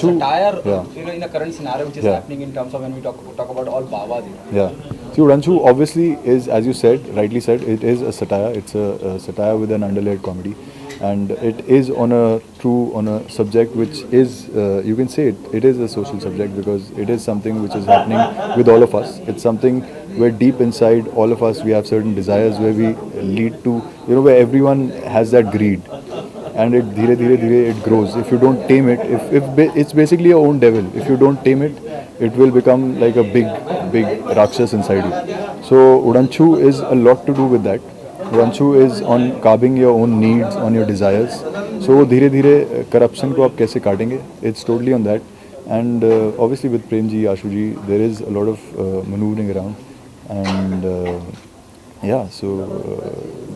satire, in a current scenario which is happening in terms of when we talk about all Babas. Yeah. See, Udanshu obviously is, as you said, rightly said, it is a satire. It's a satire with an underlaid comedy, and it is on a subject which is, you can say it is a social subject, because it is something which is happening with all of us. It's something where deep inside all of us we have certain desires where we lead to, where everyone has that greed, and it dhire dhire dhire it grows. If you don't tame it, if it's basically your own devil. If you don't tame it, it will become like a big rakshas inside you. So Udanchu is a lot to do with that. Udanchu is on curbing your own needs, on your desires. So धीरे धीरे corruption को आप कैसे काटेंगे? It's totally on that. And obviously with Prem ji, Ashu ji, there is a lot of maneuvering around, and yeah. So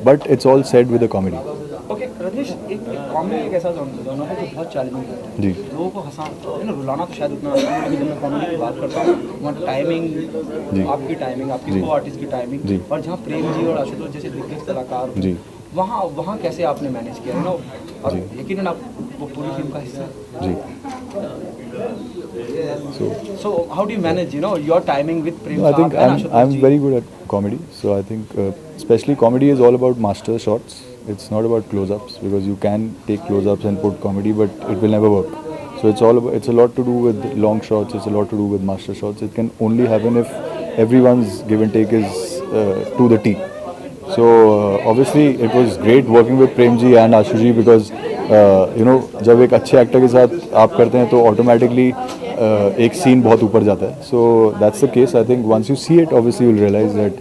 but it's all said with a comedy. Okay Rajnish, एक comedy एक ऐसा दोनों है जो बहुत चैलेंजिंग होता है जी। लोगों को रुलाना तो शायद उतना आसान है, लेकिन जब मैं कॉमेडी की बात करता हूँ वहाँ टाइमिंग, आपकी टाइमिंग, आपकी को आर्टिस्ट की टाइमिंग, और जहाँ प्रेम जी और आशुतोष जैसे दिग्गज कलाकार, वहाँ कैसे आपने मैनेज किया, और यकीनन आप वो पूरी फिल्म का हिस्सा जी। So how do you manage, your timing with Prem? I think I'm very good at comedy. So I think especially comedy is all about master shots. It's not about close-ups, because you can take close-ups and put comedy, but it will never work. So it's a lot to do with long shots. It's a lot to do with master shots. It can only happen if everyone's give and take is to the T. So obviously it was great working with Prem ji and Ashu ji, because जब एक अच्छे actor के साथ आप करते हैं तो automatically एक सीन बहुत ऊपर जाता है. So that's the case. I think once you see it obviously you will realise that,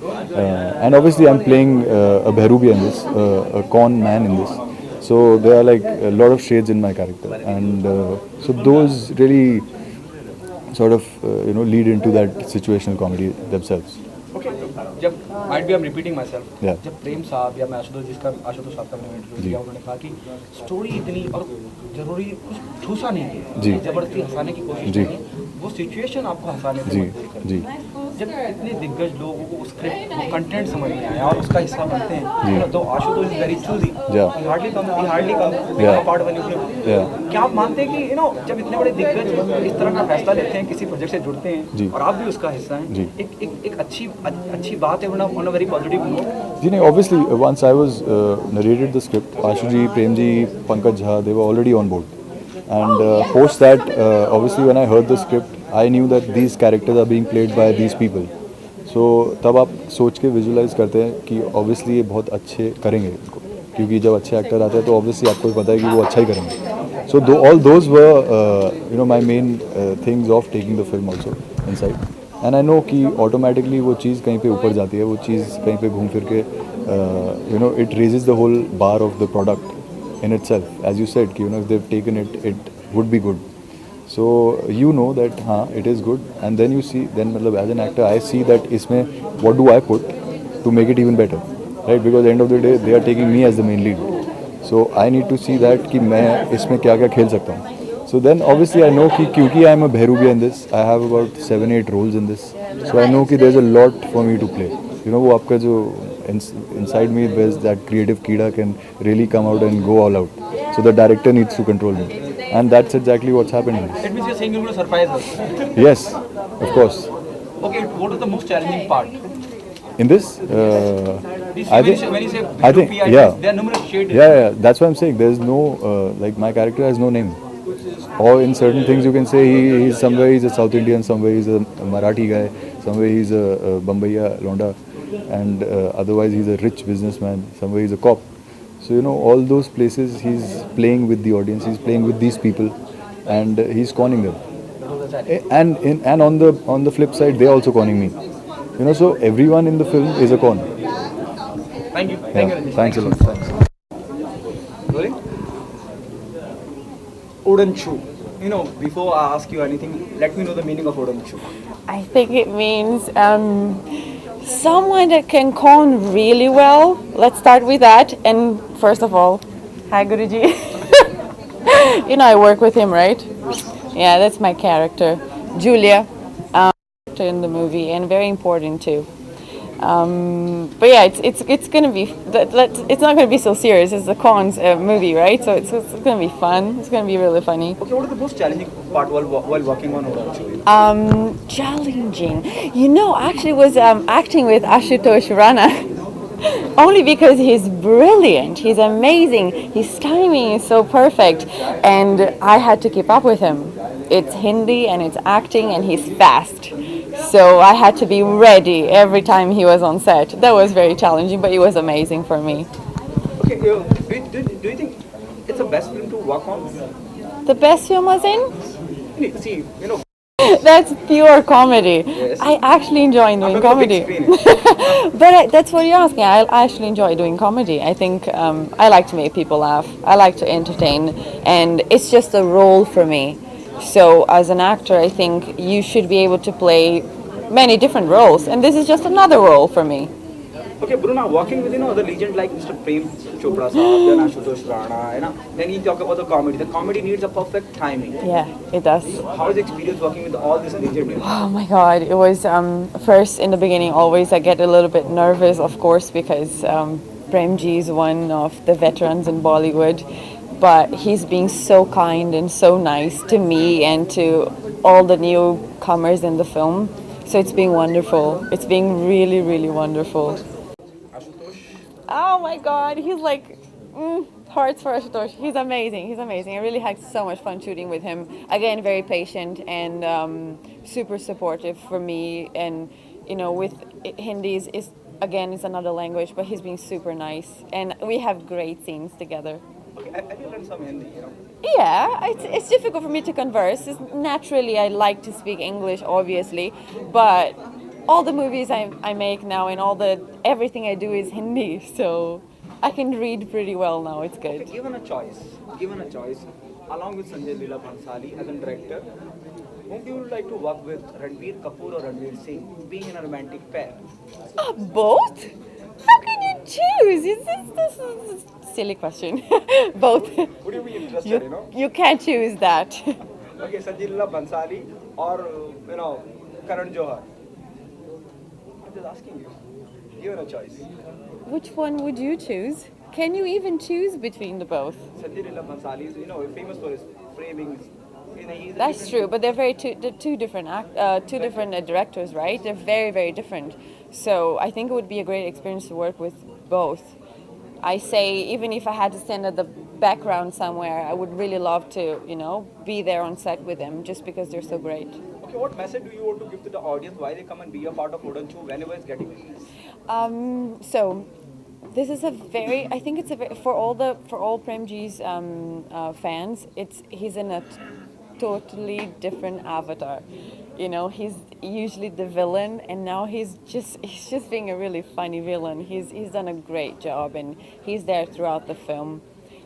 and obviously I am playing a Bhairubi in this, a con man in this. So there are like a lot of shades in my character, and so those really sort of lead into that situational comedy themselves. Okay, जब might be I'm repeating myself. Yeah. जब प्रेम साहब या मैं आशुतोष साहब का मैंने interview किया, उन्होंने कहा कि स्टोरी इतनी और जरूरी कुछ ठूसा नहीं है, जबरदस्ती हंसाने की कोशिश नहीं है, वो सिचुएशन आपको हंसाने पे मजबूर करती है. जब इतने दिग्गज लोगों को स्क्रिप्ट, वो कंटेंट समझ में आया और उसका हिस्सा बनते हैं, तो Ashutosh is very choosy, hardly come part बनी फिल्म. क्या आप मानते हैं कि जब इतने बड़े दिग्गज इस तरह का फैसला लेते हैं, किसी प्रोजेक्ट से जुड़ते हैं, और आप भी उसका हिस्सा हैं, एक अच्छी बात है, on a very positive note? जी नहीं, obviously once I was narrated the script, Ashu ji, Prem ji, Pankaj Jha, they were already on board, and post that obviously when I heard the script I knew that these characters are being played by these people. So तब आप सोच के visualise करते हैं कि obviously ये बहुत अच्छे करेंगे इनको, क्योंकि जब अच्छे एक्टर आते हैं तो obviously आपको पता है कि वो अच्छा ही करेंगे. So all those were my main things of taking the film also inside. And I know कि ऑटोमेटिकली वो चीज़ कहीं पे ऊपर जाती है, वो चीज़ कहीं पे घूम फिर के it raises the whole bar of the product in itself. As you said कि if they've taken it would be good. So you know that हाँ it is good, and then you see, then मतलब as an actor I see that इसमें what do I put to make it even better, right? Because end of the day they are taking me as the main lead. So I need to see that कि मैं इसमें क्या क्या खेल सकता हूँ. So then obviously I know कि क्योंकि I am a Bhairubi in this, I have about 7-8 roles in this. So I know कि there's a lot for me to play. वो आपका जो inside me, there's that creative कीड़ा can really come out and go all out. So the director needs to control me, and that's exactly what's happening. It means you're saying you're going to surprise us. Yes, of course. Okay, what is the most challenging part in this? I think when you say Bhairubi, yeah, there are numerous shades. Yeah, that's what I'm saying. There's no like my character has no name. Or in certain things you can say he's somewhere he's a South Indian, somewhere he's a Marathi guy, somewhere he's a Bombaya Londa, and otherwise he's a rich businessman, somewhere he's a cop. So all those places he's playing with the audience, he's playing with these people, and he's conning them. And on the flip side they're also conning me. So everyone in the film is a con. Thank you. Thanks a lot. Thanks. Udanchu. Before I ask you anything, let me know the meaning of Udanchu. I think it means someone that can con really well. Let's start with that. And first of all, hi Guruji. I work with him, right? Yeah, that's my character, Julia, in the movie, and very important too. But yeah, it's gonna be it's not gonna be so serious. It's the Khan's movie, right? So it's gonna be fun. It's gonna be really funny. Okay, what is the most challenging part while working on Orange? Challenging. Actually was acting with Ashutosh Rana. Only because he's brilliant, he's amazing, his timing is so perfect, and I had to keep up with him. It's Hindi and it's acting and he's fast. So I had to be ready every time he was on set. That was very challenging, but it was amazing for me. Okay, do you think it's the best film to work on? The best film was in? See, That's pure comedy. Yes. I actually enjoy doing I've got a comedy. big experience. But that's what you're asking. I actually enjoy doing comedy. I think I like to make people laugh. I like to entertain, and it's just a role for me. So as an actor, I think you should be able to play many different roles, and this is just another role for me. Okay, Bruna, working with other legend like Mr. Prem Chopra Saab, then Ashutosh Rana, then you talk about the comedy. The comedy needs a perfect timing. Yeah, it does. How is the experience working with all these legends? Oh my God, it was first in the beginning. Always I get a little bit nervous, of course, because Premji is one of the veterans in Bollywood. But he's being so kind and so nice to me and to all the newcomers in the film. So it's being wonderful. It's being really, really wonderful. Oh my God, he's like hearts for Ashutosh. He's amazing. He's amazing. I really had so much fun shooting with him. Again, very patient and super supportive for me. And with Hindi is again, it's another language, but he's been super nice. And we have great scenes together. Okay, have you learned some Hindi? Yeah, it's difficult for me to converse. Naturally, I like to speak English, obviously, but all the movies I make now and everything I do is Hindi, so I can read pretty well now. It's good. Okay, given a choice, along with Sanjay Leela Bhansali as a director, whom do you like to work with, Ranbir Kapoor or Ranveer Singh, being in a romantic pair? Both? How can you choose? This is a silly question. Both. Would you be interested, You can't choose that. Okay, Sanjay Leela Bhansali or, Karan Johar? I'm just asking you. Given a choice. Which one would you choose? Can you even choose between the both? Sanjay Leela Bhansali is, famous for his framing. That's true, but they're two different directors, right? They're very, very different. So I think it would be a great experience to work with both. I say even if I had to stand at the background somewhere, I would really love to, be there on set with them just because they're so great. Okay, what message do you want to give to the audience? Why they come and be a part of Orange whenever it's getting released? So this is I think it's for all Premji's fans. He's in a totally different avatar. He's usually the villain, and now he's just being a really funny villain. He's done a great job, and he's there throughout the film.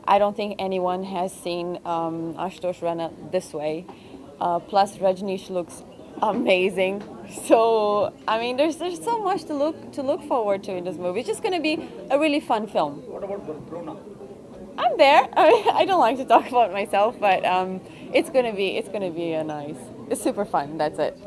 I don't think anyone has seen Ashutosh Rana this way. Plus, Rajneesh looks amazing. So I mean, there's so much to look forward to in this movie. It's just going to be a really fun film. What about Bruna? I'm there. I don't like to talk about myself, but it's gonna be it's super fun. That's it.